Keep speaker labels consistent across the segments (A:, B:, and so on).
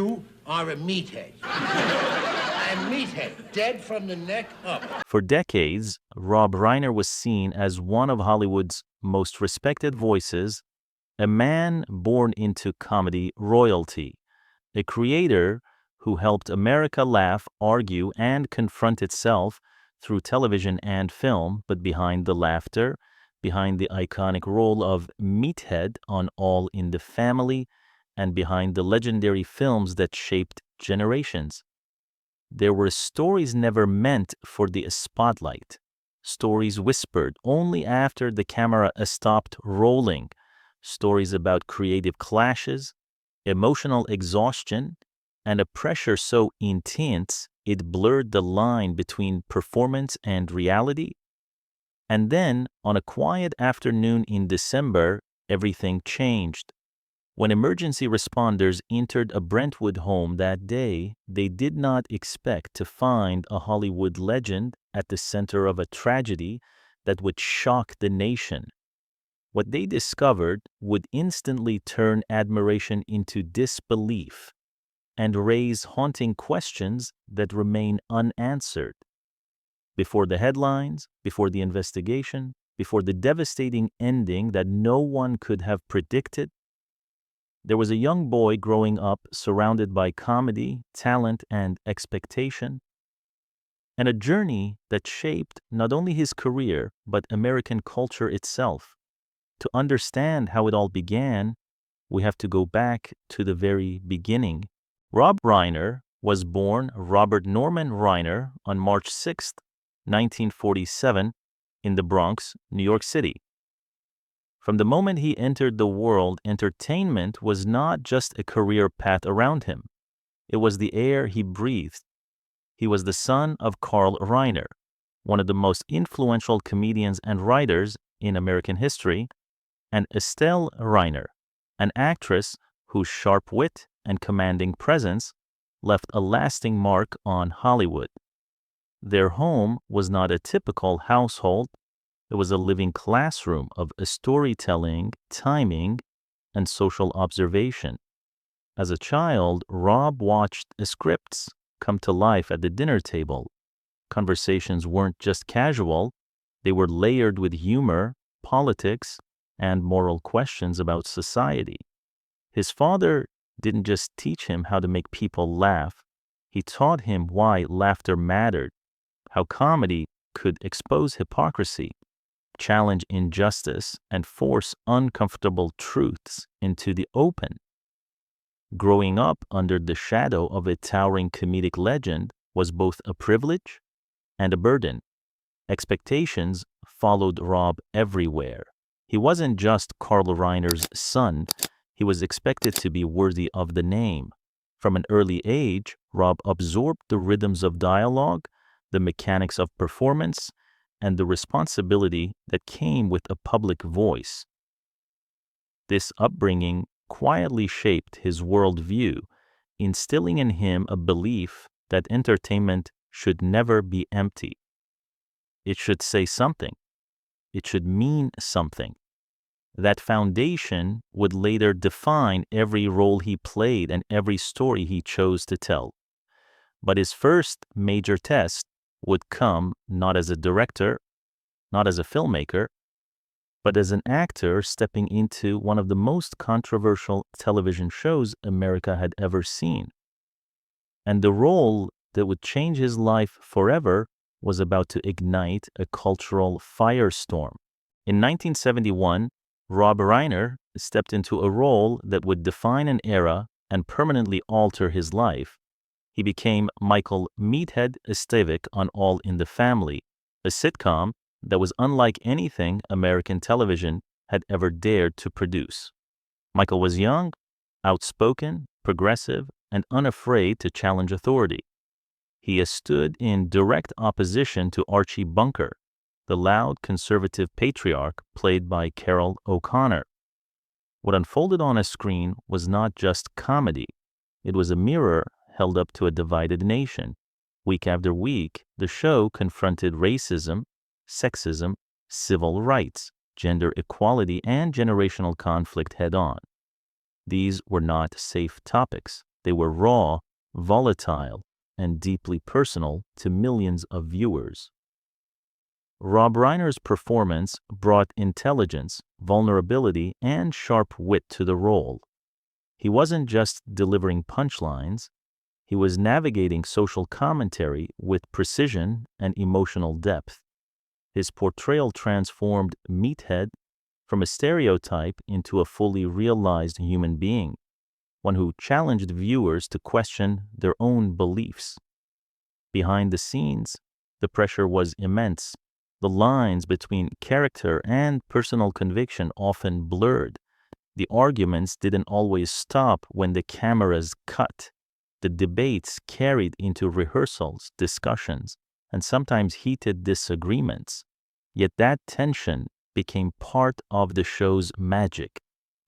A: You are a meathead. A meathead, dead from the neck up.
B: For decades, Rob Reiner was seen as one of Hollywood's most respected voices, a man born into comedy royalty, a creator who helped America laugh, argue, and confront itself through television and film, but behind the laughter, behind the iconic role of Meathead on All in the Family, and behind the legendary films that shaped generations. There were stories never meant for the spotlight, stories whispered only after the camera stopped rolling, stories about creative clashes, emotional exhaustion, and a pressure so intense it blurred the line between performance and reality. And then, on a quiet afternoon in December, everything changed. When emergency responders entered a Brentwood home that day, they did not expect to find a Hollywood legend at the center of a tragedy that would shock the nation. What they discovered would instantly turn admiration into disbelief and raise haunting questions that remain unanswered. Before the headlines, before the investigation, before the devastating ending that no one could have predicted, there was a young boy growing up surrounded by comedy, talent, and expectation, and a journey that shaped not only his career, but American culture itself. To understand how it all began, we have to go back to the very beginning. Rob Reiner was born Robert Norman Reiner on March 6, 1947, in the Bronx, New York City. From the moment he entered the world, entertainment was not just a career path around him. It was the air he breathed. He was the son of Carl Reiner, one of the most influential comedians and writers in American history, and Estelle Reiner, an actress whose sharp wit and commanding presence left a lasting mark on Hollywood. Their home was not a typical household. It was a living classroom of storytelling, timing, and social observation. As a child, Rob watched scripts come to life at the dinner table. Conversations weren't just casual, they were layered with humor, politics, and moral questions about society. His father didn't just teach him how to make people laugh, he taught him why laughter mattered, how comedy could expose hypocrisy, challenge injustice, and force uncomfortable truths into the open. Growing up under the shadow of a towering comedic legend was both a privilege and a burden. Expectations followed Rob everywhere. He wasn't just Carl Reiner's son, he was expected to be worthy of the name. From an early age, Rob absorbed the rhythms of dialogue, the mechanics of performance, and the responsibility that came with a public voice. This upbringing quietly shaped his worldview, instilling in him a belief that entertainment should never be empty. It should say something. It should mean something. That foundation would later define every role he played and every story he chose to tell. But his first major test would come not as a director, not as a filmmaker, but as an actor stepping into one of the most controversial television shows America had ever seen. And the role that would change his life forever was about to ignite a cultural firestorm. In 1971, Rob Reiner stepped into a role that would define an era and permanently alter his life. He became Michael Meathead Estevic on All in the Family, a sitcom that was unlike anything American television had ever dared to produce. Michael was young, outspoken, progressive, and unafraid to challenge authority. He stood in direct opposition to Archie Bunker, the loud conservative patriarch played by Carroll O'Connor. What unfolded on a screen was not just comedy, it was a mirror held up to a divided nation. Week after week, the show confronted racism, sexism, civil rights, gender equality, and generational conflict head-on. These were not safe topics. They were raw, volatile, and deeply personal to millions of viewers. Rob Reiner's performance brought intelligence, vulnerability, and sharp wit to the role. He wasn't just delivering punchlines, he was navigating social commentary with precision and emotional depth. His portrayal transformed Meathead from a stereotype into a fully realized human being, one who challenged viewers to question their own beliefs. Behind the scenes, the pressure was immense. The lines between character and personal conviction often blurred. The arguments didn't always stop when the cameras cut. The debates carried into rehearsals, discussions, and sometimes heated disagreements. Yet that tension became part of the show's magic.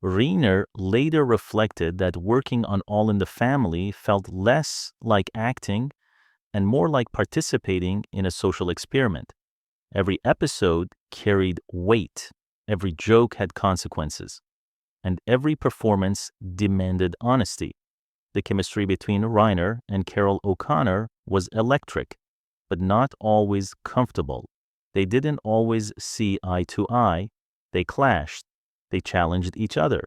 B: Reiner later reflected that working on All in the Family felt less like acting and more like participating in a social experiment. Every episode carried weight, every joke had consequences, and every performance demanded honesty. The chemistry between Reiner and Carol O'Connor was electric, but not always comfortable. They didn't always see eye to eye. They clashed. They challenged each other.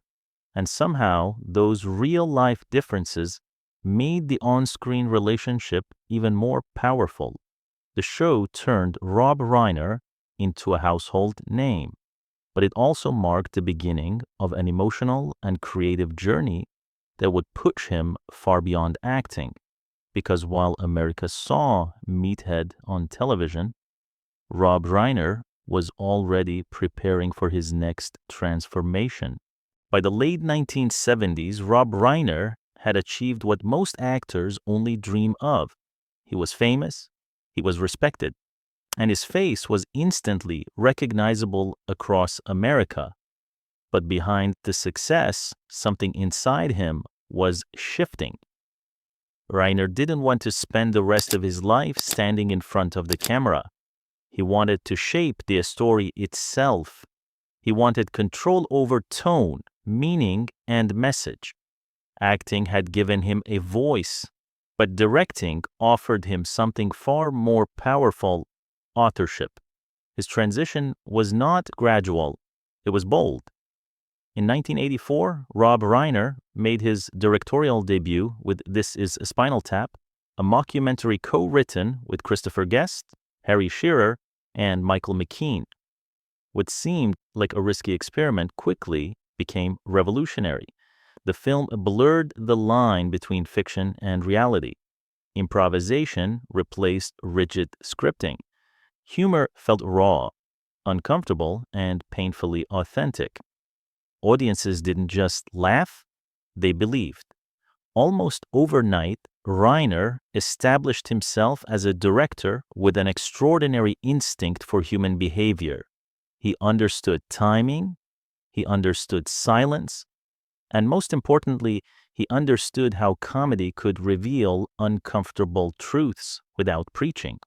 B: And somehow, those real-life differences made the on-screen relationship even more powerful. The show turned Rob Reiner into a household name, but it also marked the beginning of an emotional and creative journey that would push him far beyond acting. Because while America saw Meathead on television, Rob Reiner was already preparing for his next transformation. By the late 1970s, Rob Reiner had achieved what most actors only dream of. He was famous, he was respected, and his face was instantly recognizable across America. But behind the success, something inside him was shifting. Reiner didn't want to spend the rest of his life standing in front of the camera. He wanted to shape the story itself. He wanted control over tone, meaning, and message. Acting had given him a voice, but directing offered him something far more powerful: authorship. His transition was not gradual, it was bold. In 1984, Rob Reiner made his directorial debut with This Is Spinal Tap, a mockumentary co-written with Christopher Guest, Harry Shearer, and Michael McKean. What seemed like a risky experiment quickly became revolutionary. The film blurred the line between fiction and reality. Improvisation replaced rigid scripting. Humor felt raw, uncomfortable, and painfully authentic. Audiences didn't just laugh, they believed. Almost overnight, Reiner established himself as a director with an extraordinary instinct for human behavior. He understood timing, he understood silence, and most importantly, he understood how comedy could reveal uncomfortable truths without preaching.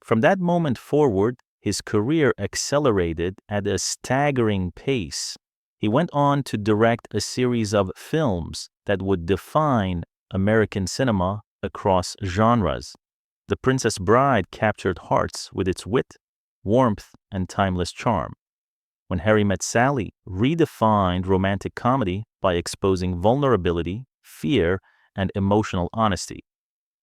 B: From that moment forward, his career accelerated at a staggering pace. He went on to direct a series of films that would define American cinema across genres. The Princess Bride captured hearts with its wit, warmth, and timeless charm. When Harry Met Sally redefined romantic comedy by exposing vulnerability, fear, and emotional honesty.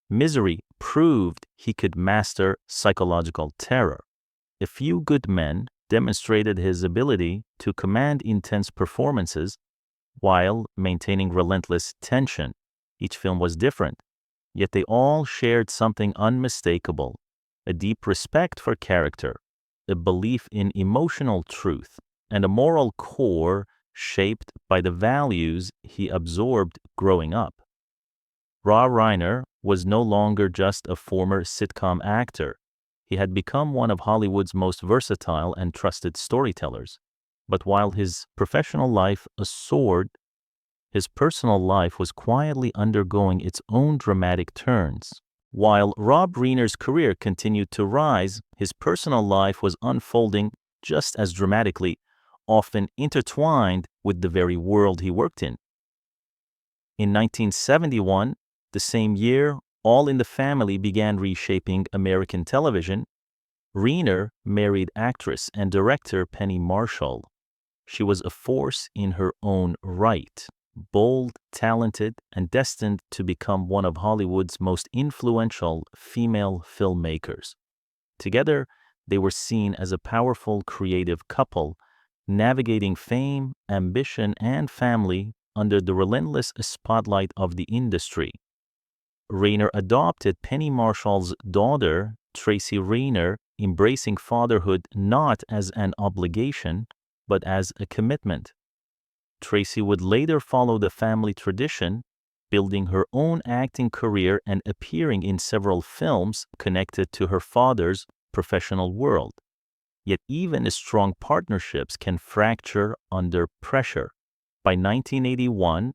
B: Misery proved he could master psychological terror. A Few Good Men demonstrated his ability to command intense performances while maintaining relentless tension. Each film was different, yet they all shared something unmistakable: a deep respect for character, a belief in emotional truth, and a moral core shaped by the values he absorbed growing up. Rob Reiner was no longer just a former sitcom actor. He had become one of Hollywood's most versatile and trusted storytellers. But while his professional life soared, his personal life was quietly undergoing its own dramatic turns. While Rob Reiner's career continued to rise, his personal life was unfolding just as dramatically, often intertwined with the very world he worked in. In 1971, the same year, All in the Family began reshaping American television. Reiner married actress and director Penny Marshall. She was a force in her own right, bold, talented, and destined to become one of Hollywood's most influential female filmmakers. Together, they were seen as a powerful creative couple, navigating fame, ambition, and family under the relentless spotlight of the industry. Reiner adopted Penny Marshall's daughter, Tracy Reiner, embracing fatherhood not as an obligation, but as a commitment. Tracy would later follow the family tradition, building her own acting career and appearing in several films connected to her father's professional world. Yet even strong partnerships can fracture under pressure. By 1981,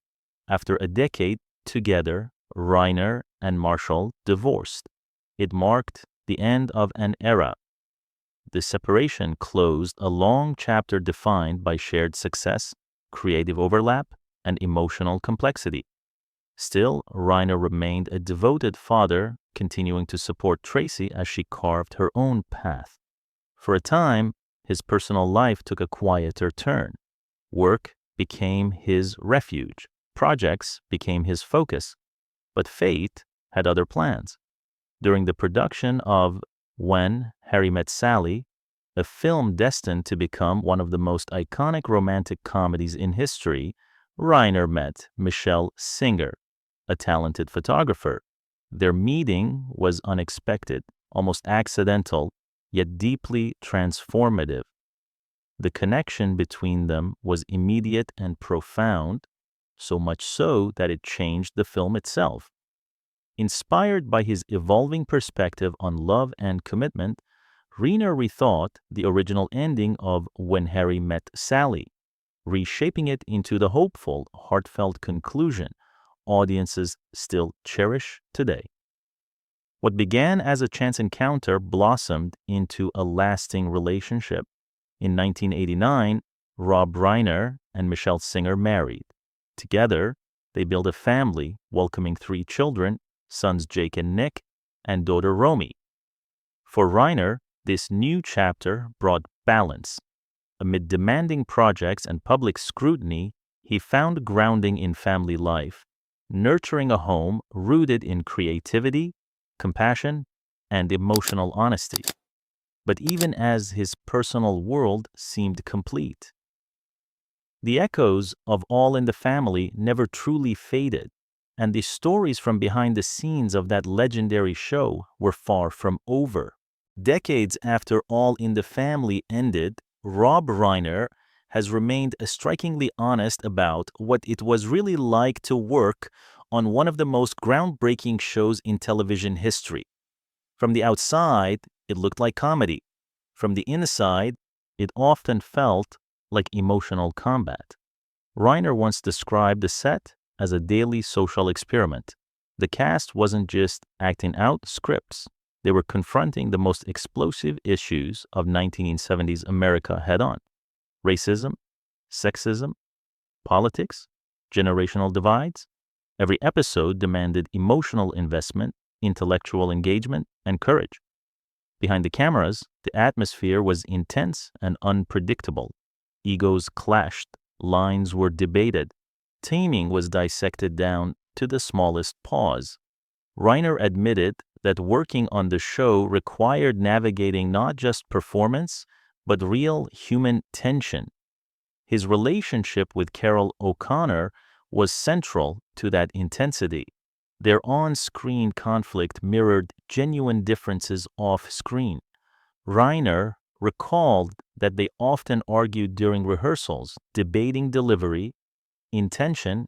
B: after a decade together, Reiner and Marshall divorced. It marked the end of an era. The separation closed a long chapter defined by shared success, creative overlap, and emotional complexity. Still, Reiner remained a devoted father, continuing to support Tracy as she carved her own path. For a time, his personal life took a quieter turn. Work became his refuge. Projects became his focus. But fate had other plans. During the production of When Harry Met Sally, a film destined to become one of the most iconic romantic comedies in history, Reiner met Michelle Singer, a talented photographer. Their meeting was unexpected, almost accidental, yet deeply transformative. The connection between them was immediate and profound, so much so that it changed the film itself. Inspired by his evolving perspective on love and commitment, Reiner rethought the original ending of When Harry Met Sally, reshaping it into the hopeful, heartfelt conclusion audiences still cherish today. What began as a chance encounter blossomed into a lasting relationship. In 1989, Rob Reiner and Michelle Singer married. Together, they built a family, welcoming 3 children, sons Jake and Nick, and daughter Romy. For Reiner, this new chapter brought balance. Amid demanding projects and public scrutiny, he found grounding in family life, nurturing a home rooted in creativity, compassion, and emotional honesty. But even as his personal world seemed complete, the echoes of All in the Family never truly faded, and the stories from behind the scenes of that legendary show were far from over. Decades after All in the Family ended, Rob Reiner has remained strikingly honest about what it was really like to work on one of the most groundbreaking shows in television history. From the outside, it looked like comedy. From the inside, it often felt like emotional combat. Reiner once described the set as a daily social experiment. The cast wasn't just acting out scripts. They were confronting the most explosive issues of 1970s America head-on. Racism, sexism, politics, generational divides. Every episode demanded emotional investment, intellectual engagement, and courage. Behind the cameras, the atmosphere was intense and unpredictable. Egos clashed, lines were debated, timing was dissected down to the smallest pause. Reiner admitted that working on the show required navigating not just performance, but real human tension. His relationship with Carol O'Connor was central to that intensity. Their on-screen conflict mirrored genuine differences off-screen. Reiner recalled that they often argued during rehearsals, debating delivery, intention,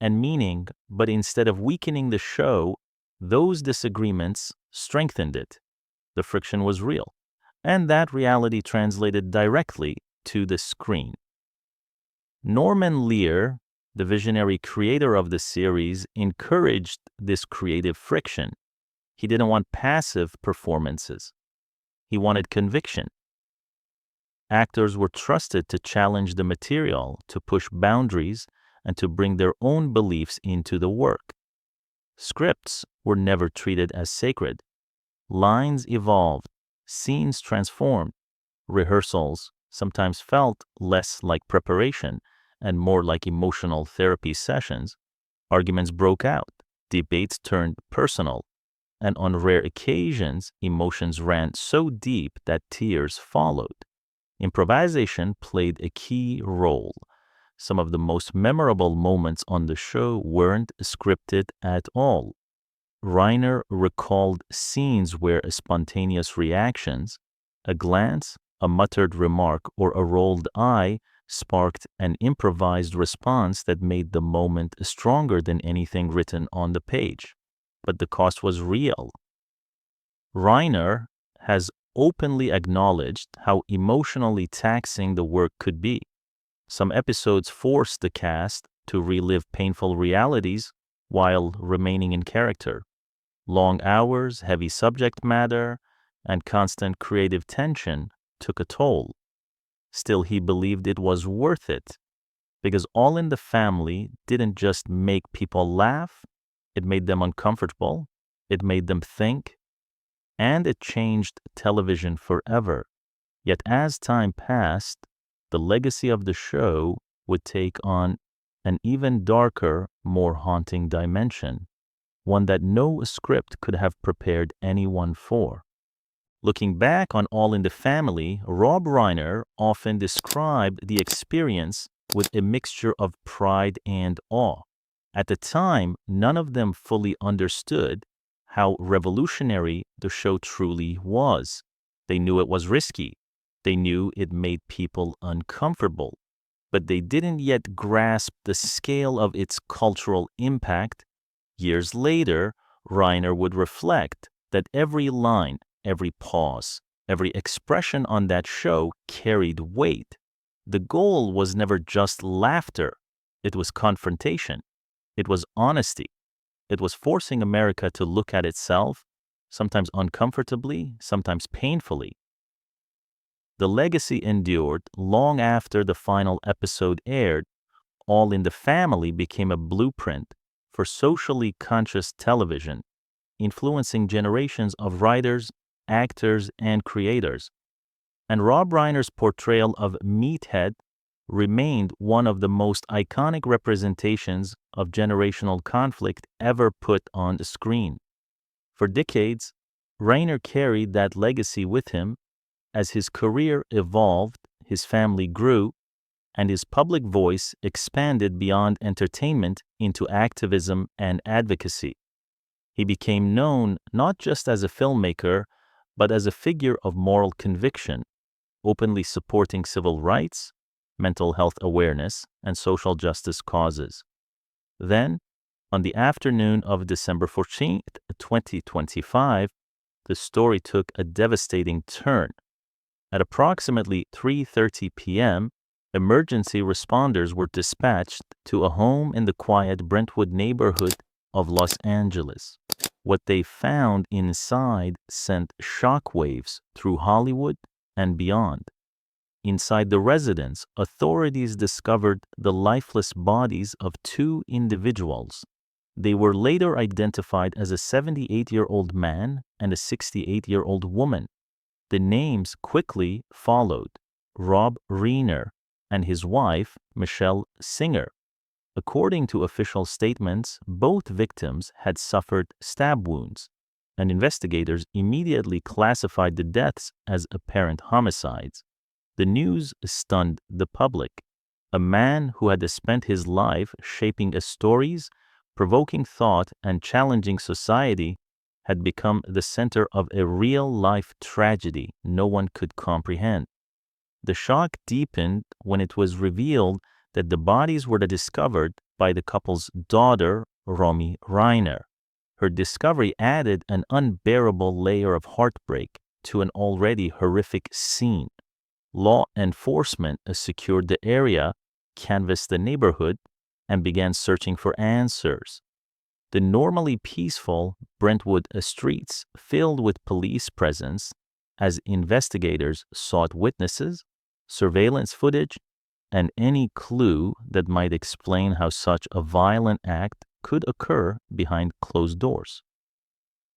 B: and meaning, but instead of weakening the show, those disagreements strengthened it. The friction was real, and that reality translated directly to the screen. Norman Lear, the visionary creator of the series, encouraged this creative friction. He didn't want passive performances. He wanted conviction. Actors were trusted to challenge the material, to push boundaries, and to bring their own beliefs into the work. Scripts were never treated as sacred. Lines evolved, scenes transformed, rehearsals sometimes felt less like preparation and more like emotional therapy sessions. Arguments broke out, debates turned personal, and on rare occasions, emotions ran so deep that tears followed. Improvisation played a key role. Some of the most memorable moments on the show weren't scripted at all. Reiner recalled scenes where spontaneous reactions, a glance, a muttered remark, or a rolled eye sparked an improvised response that made the moment stronger than anything written on the page. But the cost was real. Reiner has openly acknowledged how emotionally taxing the work could be. Some episodes forced the cast to relive painful realities while remaining in character. Long hours, heavy subject matter, and constant creative tension took a toll. Still, he believed it was worth it, because All in the Family didn't just make people laugh, it made them uncomfortable, it made them think, and it changed television forever. Yet as time passed, the legacy of the show would take on an even darker, more haunting dimension, one that no script could have prepared anyone for. Looking back on All in the Family, Rob Reiner often described the experience with a mixture of pride and awe. At the time, none of them fully understood how revolutionary the show truly was. They knew it was risky. They knew it made people uncomfortable. But they didn't yet grasp the scale of its cultural impact. Years later, Reiner would reflect that every line, every pause, every expression on that show carried weight. The goal was never just laughter. It was confrontation. It was honesty. It was forcing America to look at itself, sometimes uncomfortably, sometimes painfully. The legacy endured long after the final episode aired. All in the Family became a blueprint for socially conscious television, influencing generations of writers, actors, and creators. And Rob Reiner's portrayal of Meathead remained one of the most iconic representations of generational conflict ever put on the screen. For decades, Reiner carried that legacy with him. As his career evolved, his family grew, and his public voice expanded beyond entertainment into activism and advocacy. He became known not just as a filmmaker, but as a figure of moral conviction, openly supporting civil rights, mental health awareness, and social justice causes. Then, on the afternoon of December 14th, 2025, the story took a devastating turn. At approximately 3:30 p.m., emergency responders were dispatched to a home in the quiet Brentwood neighborhood of Los Angeles. What they found inside sent shockwaves through Hollywood and beyond. Inside the residence, authorities discovered the lifeless bodies of two individuals. They were later identified as a 78-year-old man and a 68-year-old woman. The names quickly followed: Rob Reiner and his wife, Michelle Singer. According to official statements, both victims had suffered stab wounds, and investigators immediately classified the deaths as apparent homicides. The news stunned the public. A man who had spent his life shaping stories, provoking thought, and challenging society had become the center of a real-life tragedy no one could comprehend. The shock deepened when it was revealed that the bodies were discovered by the couple's daughter, Romy Reiner. Her discovery added an unbearable layer of heartbreak to an already horrific scene. Law enforcement secured the area, canvassed the neighborhood, and began searching for answers. The normally peaceful Brentwood streets filled with police presence as investigators sought witnesses, surveillance footage, and any clue that might explain how such a violent act could occur behind closed doors.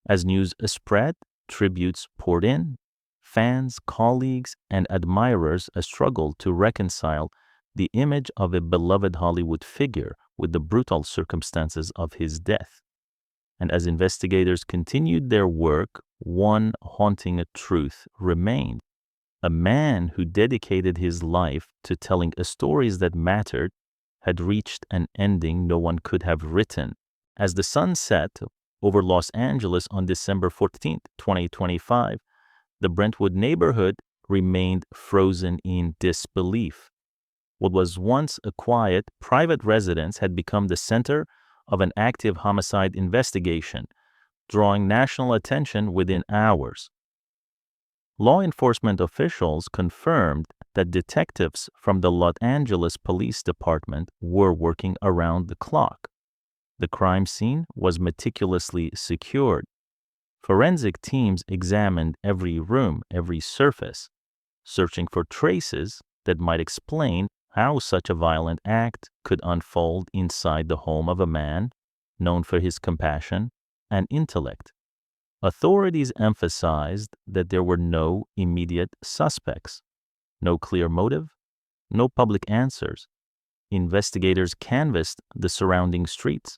B: As news spread, tributes poured in. Fans, colleagues, and admirers struggled to reconcile the image of a beloved Hollywood figure with the brutal circumstances of his death. And as investigators continued their work, one haunting truth remained. A man who dedicated his life to telling stories that mattered had reached an ending no one could have written. As the sun set over Los Angeles on December 14, 2025, the Brentwood neighborhood remained frozen in disbelief. What was once a quiet, private residence had become the center of an active homicide investigation, drawing national attention within hours. Law enforcement officials confirmed that detectives from the Los Angeles Police Department were working around the clock. The crime scene was meticulously secured. Forensic teams examined every room, every surface, searching for traces that might explain how such a violent act could unfold inside the home of a man known for his compassion and intellect. Authorities emphasized that there were no immediate suspects, no clear motive, no public answers. Investigators canvassed the surrounding streets,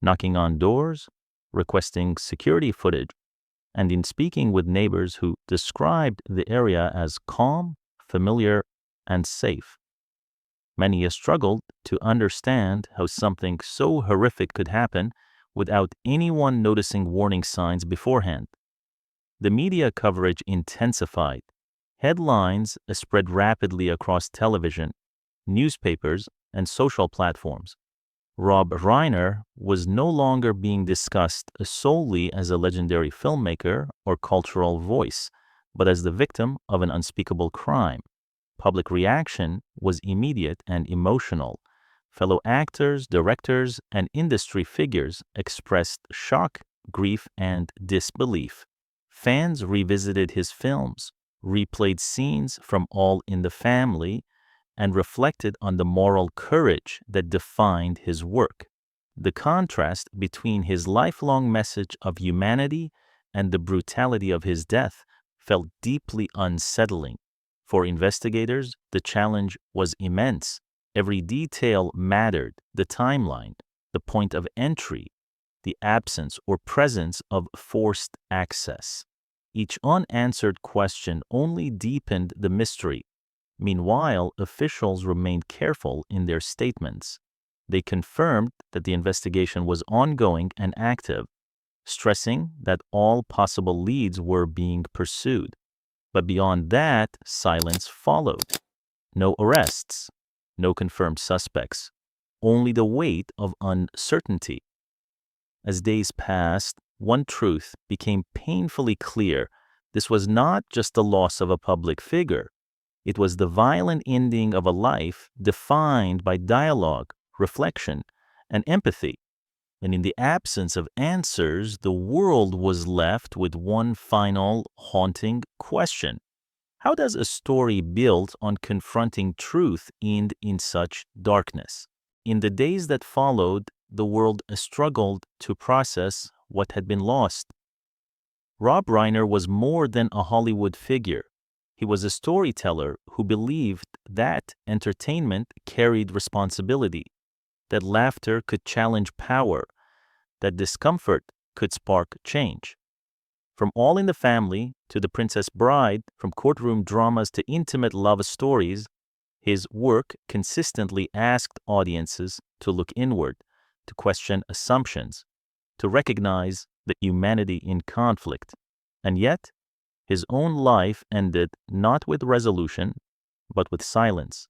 B: knocking on doors, requesting security footage, and in speaking with neighbors who described the area as calm, familiar, and safe. Many struggled to understand how something so horrific could happen without anyone noticing warning signs beforehand. The media coverage intensified. Headlines spread rapidly across television, newspapers, and social platforms. Rob Reiner was no longer being discussed solely as a legendary filmmaker or cultural voice, but as the victim of an unspeakable crime. Public reaction was immediate and emotional. Fellow actors, directors, and industry figures expressed shock, grief, and disbelief. Fans revisited his films, replayed scenes from All in the Family, and reflected on the moral courage that defined his work. The contrast between his lifelong message of humanity and the brutality of his death felt deeply unsettling. For investigators, the challenge was immense. Every detail mattered: the timeline, the point of entry, the absence or presence of forced access. Each unanswered question only deepened the mystery. Meanwhile, officials remained careful in their statements. They confirmed that the investigation was ongoing and active, stressing that all possible leads were being pursued. But beyond that, silence followed. No arrests, no confirmed suspects, only the weight of uncertainty. As days passed, one truth became painfully clear. This was not just the loss of a public figure. It was the violent ending of a life defined by dialogue, reflection, and empathy. And in the absence of answers, the world was left with one final haunting question. How does a story built on confronting truth end in such darkness? In the days that followed, the world struggled to process what had been lost. Rob Reiner was more than a Hollywood figure. He was a storyteller who believed that entertainment carried responsibility, that laughter could challenge power, that discomfort could spark change. From All in the Family to The Princess Bride, from courtroom dramas to intimate love stories, his work consistently asked audiences to look inward, to question assumptions, to recognize the humanity in conflict. And yet, his own life ended not with resolution, but with silence.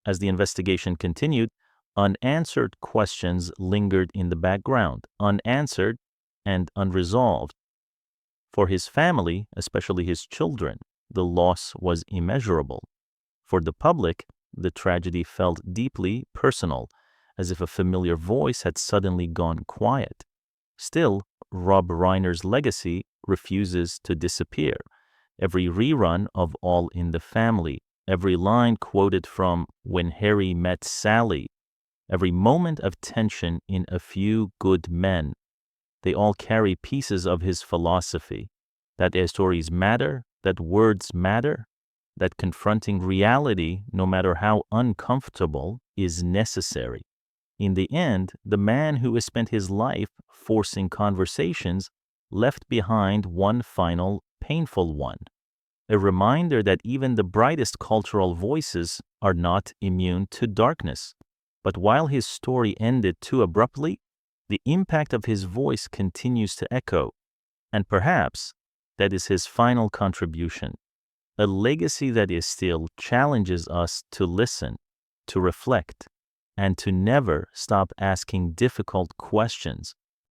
B: As the investigation continued, unanswered questions lingered in the background, unanswered and unresolved. For his family, especially his children, the loss was immeasurable. For the public, the tragedy felt deeply personal, as if a familiar voice had suddenly gone quiet. Still, Rob Reiner's legacy refuses to disappear. Every rerun of All in the Family, every line quoted from When Harry Met Sally, every moment of tension in A Few Good Men, they all carry pieces of his philosophy, that their stories matter, that words matter, that confronting reality, no matter how uncomfortable, is necessary. In the end, the man who has spent his life forcing conversations left behind one final painful one, a reminder that even the brightest cultural voices are not immune to darkness. But while his story ended too abruptly, the impact of his voice continues to echo, and perhaps that is his final contribution, a legacy that is still challenges us to listen, to reflect, and to never stop asking difficult questions